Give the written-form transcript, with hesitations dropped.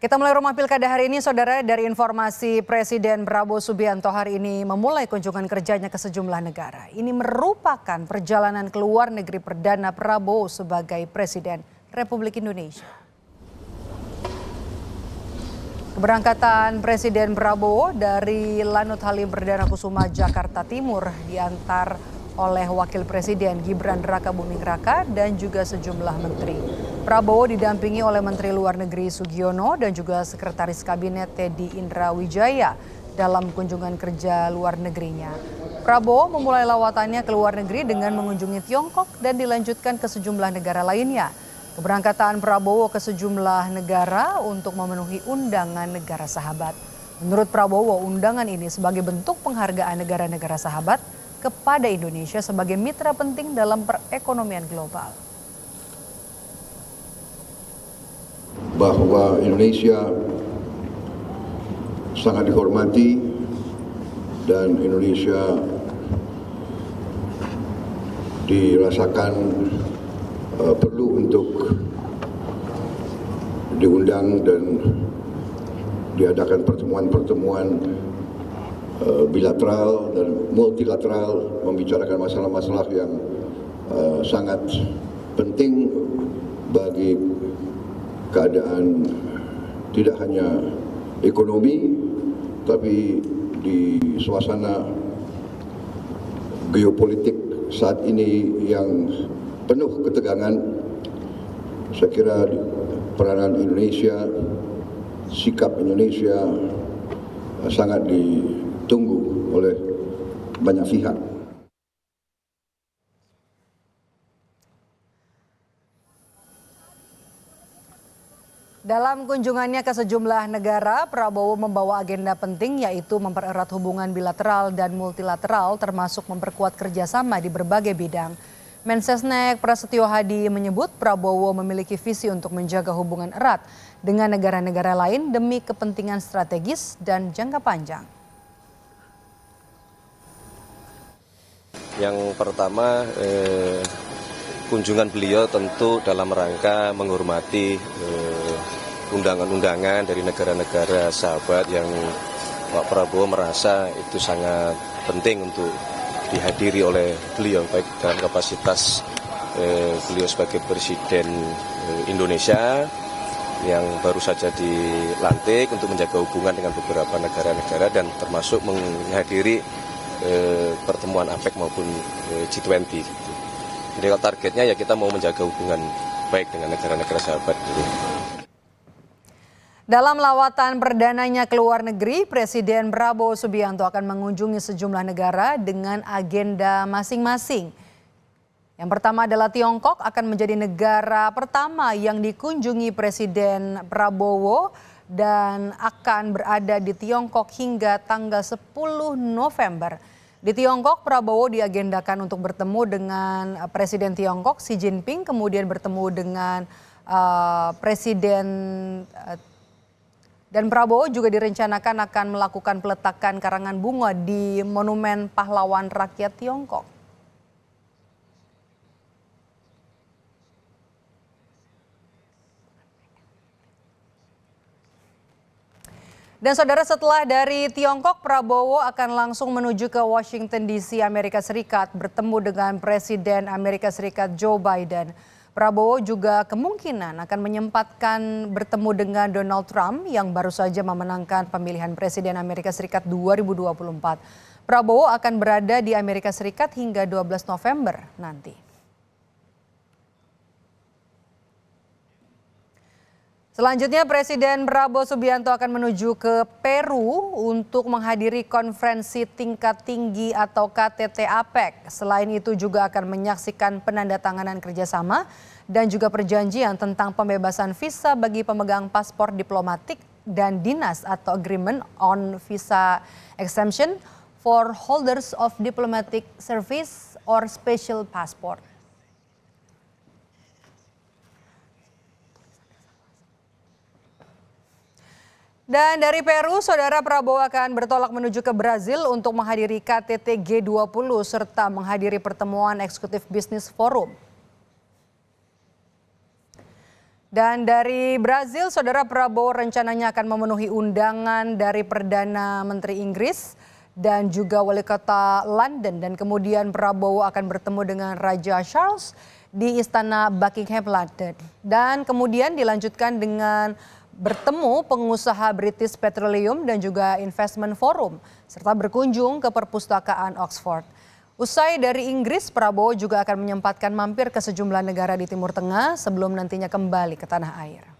Kita mulai rumah pilkada hari ini, saudara, dari informasi Presiden Prabowo Subianto hari ini memulai kunjungan kerjanya ke sejumlah negara. Ini merupakan perjalanan ke luar negeri perdana Prabowo sebagai Presiden Republik Indonesia. Keberangkatan Presiden Prabowo dari Lanut Halim Perdana Kusuma, Jakarta Timur diantar oleh Wakil Presiden Gibran Rakabuming Raka dan juga sejumlah menteri. Prabowo didampingi oleh Menteri Luar Negeri Sugiono dan juga Sekretaris Kabinet Teddy Indra Wijaya dalam kunjungan kerja luar negerinya. Prabowo memulai lawatannya ke luar negeri dengan mengunjungi Tiongkok dan dilanjutkan ke sejumlah negara lainnya. Keberangkatan Prabowo ke sejumlah negara untuk memenuhi undangan negara sahabat. Menurut Prabowo, undangan ini sebagai bentuk penghargaan negara-negara sahabat kepada Indonesia sebagai mitra penting dalam perekonomian global. Bahwa Indonesia sangat dihormati dan Indonesia dirasakan perlu untuk diundang dan diadakan pertemuan-pertemuan bilateral dan multilateral membicarakan masalah-masalah yang sangat penting bagi keadaan tidak hanya ekonomi tapi di suasana geopolitik saat ini yang penuh ketegangan. Saya kira peranan Indonesia, sikap Indonesia sangat ditunggu oleh banyak pihak. Dalam kunjungannya ke sejumlah negara, Prabowo membawa agenda penting yaitu mempererat hubungan bilateral dan multilateral termasuk memperkuat kerjasama di berbagai bidang. Mensesnek Prasetyo Hadi menyebut Prabowo memiliki visi untuk menjaga hubungan erat dengan negara-negara lain demi kepentingan strategis dan jangka panjang. Yang pertama, kunjungan beliau tentu dalam rangka menghormati undangan-undangan dari negara-negara sahabat yang Pak Prabowo merasa itu sangat penting untuk dihadiri oleh beliau, baik dalam kapasitas beliau sebagai Presiden Indonesia yang baru saja dilantik untuk menjaga hubungan dengan beberapa negara-negara dan termasuk menghadiri pertemuan APEC maupun G20. Jadi targetnya ya kita mau menjaga hubungan baik dengan negara-negara sahabat. Dalam lawatan perdananya ke luar negeri, Presiden Prabowo Subianto akan mengunjungi sejumlah negara dengan agenda masing-masing. Yang pertama adalah Tiongkok akan menjadi negara pertama yang dikunjungi Presiden Prabowo dan akan berada di Tiongkok hingga tanggal 10 November. Di Tiongkok, Prabowo diagendakan untuk bertemu dengan Presiden Tiongkok Xi Jinping, kemudian bertemu dengan Presiden dan Prabowo juga direncanakan akan melakukan peletakan karangan bunga di Monumen Pahlawan Rakyat Tiongkok. Dan saudara, setelah dari Tiongkok, Prabowo akan langsung menuju ke Washington DC, Amerika Serikat, bertemu dengan Presiden Amerika Serikat Joe Biden. Prabowo juga kemungkinan akan menyempatkan bertemu dengan Donald Trump yang baru saja memenangkan pemilihan Presiden Amerika Serikat 2024. Prabowo akan berada di Amerika Serikat hingga 12 November nanti. Selanjutnya, Presiden Prabowo Subianto akan menuju ke Peru untuk menghadiri konferensi tingkat tinggi atau KTT APEC. Selain itu juga akan menyaksikan penandatanganan kerjasama dan juga perjanjian tentang pembebasan visa bagi pemegang paspor diplomatik dan dinas atau Agreement on Visa Exemption for Holders of Diplomatic Service or Special Passport. Dan dari Peru, Saudara, Prabowo akan bertolak menuju ke Brazil untuk menghadiri KTT G20 serta menghadiri pertemuan Eksekutif Business Forum. Dan dari Brazil, Saudara, Prabowo rencananya akan memenuhi undangan dari Perdana Menteri Inggris dan juga Wali Kota London. Dan kemudian Prabowo akan bertemu dengan Raja Charles di Istana Buckingham London. Dan kemudian dilanjutkan dengan bertemu pengusaha British Petroleum dan juga Investment Forum, serta berkunjung ke perpustakaan Oxford. Usai dari Inggris, Prabowo juga akan menyempatkan mampir ke sejumlah negara di Timur Tengah sebelum nantinya kembali ke tanah air.